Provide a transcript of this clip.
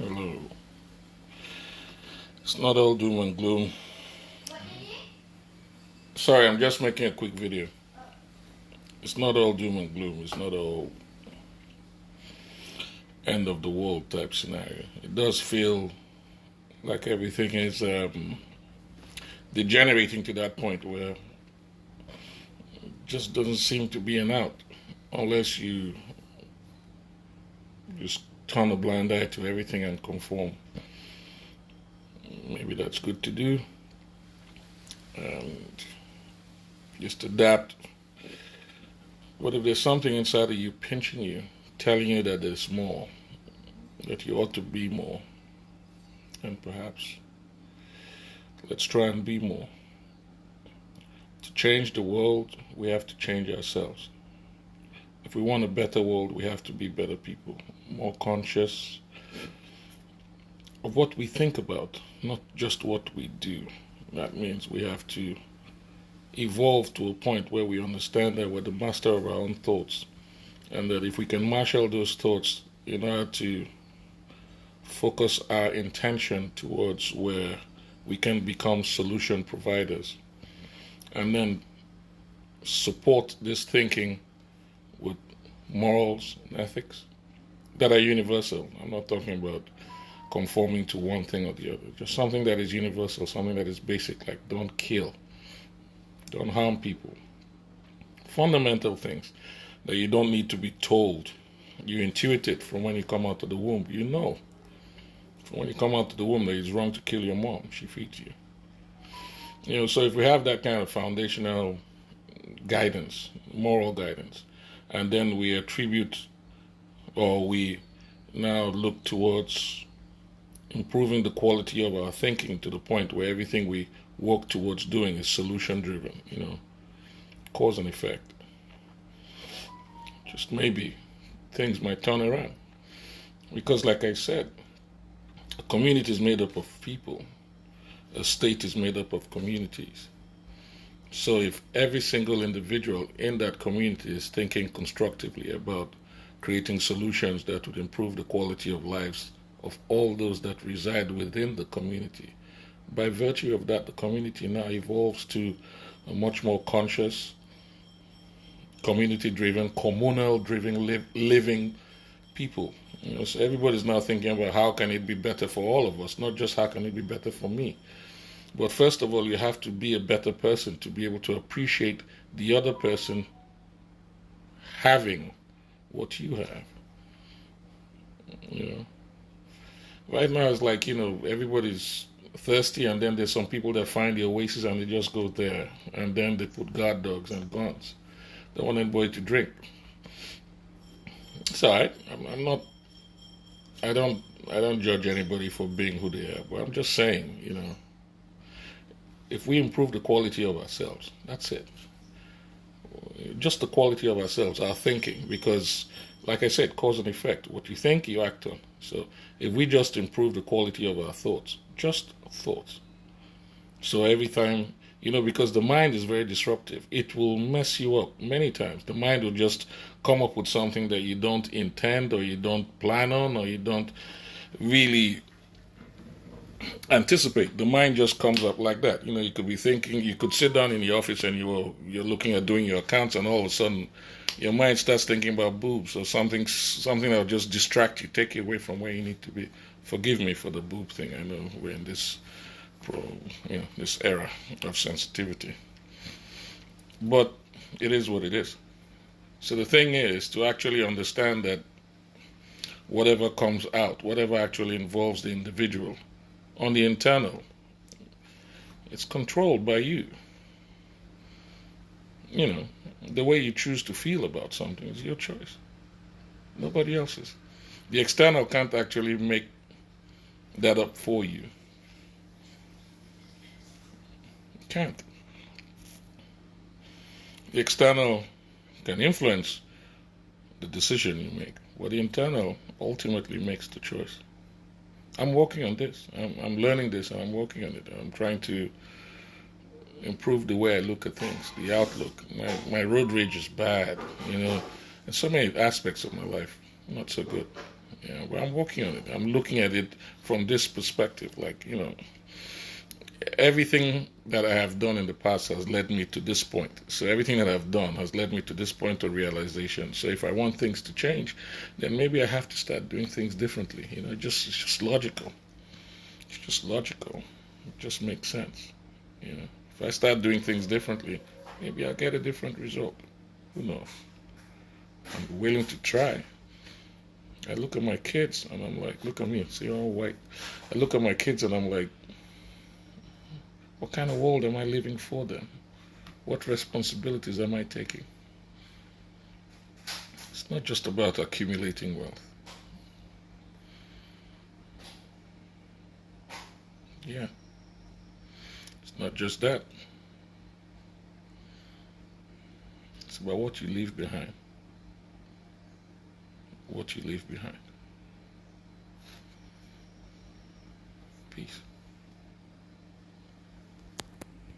Hello. It's not all doom and gloom. Sorry, I'm just making a quick video. It's not all doom and gloom. It's not all end of the world type scenario. It does feel like everything is degenerating to that point where it just doesn't seem to be an out unless you just turn a blind eye to everything and conform. Maybe that's good to do. And just adapt. But if there's something inside of you pinching you, telling you that there's more, that you ought to be more, and perhaps let's try and be more. To change the world, we have to change ourselves. If we want a better world, we have to be better people, more conscious of what we think about, not just what we do. That means we have to evolve to a point where we understand that we're the master of our own thoughts, and that if we can marshal those thoughts in order to focus our intention towards where we can become solution providers, and then support this thinking with morals and ethics that are universal. I'm not talking about conforming to one thing or the other, just something that is universal, something that is basic, like don't kill, don't harm people. Fundamental things that you don't need to be told. You intuit it from when you come out of the womb. You know from when you come out of the womb that it's wrong to kill your mom. She feeds you. So if we have that kind of foundational guidance, moral guidance, and then we attribute or we now look towards improving the quality of our thinking to the point where everything we work towards doing is solution driven, cause and effect. Just maybe things might turn around. Because like I said, a community is made up of people. A state is made up of communities. So if every single individual in that community is thinking constructively about creating solutions that would improve the quality of lives of all those that reside within the community, by virtue of that, the community now evolves to a much more conscious, community-driven, communal-driven living people. So everybody's now thinking about how can it be better for all of us, not just how can it be better for me. But first of all, you have to be a better person to be able to appreciate the other person having what you have. Right now it's like, everybody's thirsty, and then there's some people that find the oasis and they just go there, and then they put guard dogs and guns. They want anybody to drink. It's all right. I don't judge anybody for being who they are, but I'm just saying, if we improve the quality of ourselves, that's it. Just the quality of ourselves, our thinking, because like I said, cause and effect. What you think, you act on. So if we just improve the quality of our thoughts, just thoughts. So every time, because the mind is very disruptive, it will mess you up many times. The mind will just come up with something that you don't intend or you don't plan on or you don't really anticipate. The mind just comes up like that. You could be thinking, you could sit down in the office and you're looking at doing your accounts, and all of a sudden your mind starts thinking about boobs or something that will just distract you, take you away from where you need to be. Forgive me for the boob thing. I know we're in this this era of sensitivity, but it is what it is. So the thing is to actually understand that whatever comes out, whatever actually involves the individual on the internal, it's controlled by you. The way you choose to feel about something is your choice, nobody else's. The external can't actually make that up for you. It can't. The external can influence the decision you make, but the internal ultimately makes the choice. I'm working on this. I'm learning this, and I'm working on it. I'm trying to improve the way I look at things, the outlook. My road rage is bad, in so many aspects of my life, not so good. Yeah, but I'm working on it. I'm looking at it from this perspective. Like, everything that I have done in the past has led me to this point. So everything that I've done has led me to this point of realization. So if I want things to change, then maybe I have to start doing things differently. It's just logical. It's just logical. It just makes sense. If I start doing things differently, maybe I'll get a different result. Who knows? I'm willing to try. I look at my kids and I'm like, look at me, see all white. I look at my kids and I'm like, what kind of world am I living for them? What responsibilities am I taking? It's not just about accumulating wealth. Yeah, it's not just that. It's about what you leave behind. What you leave behind. Peace.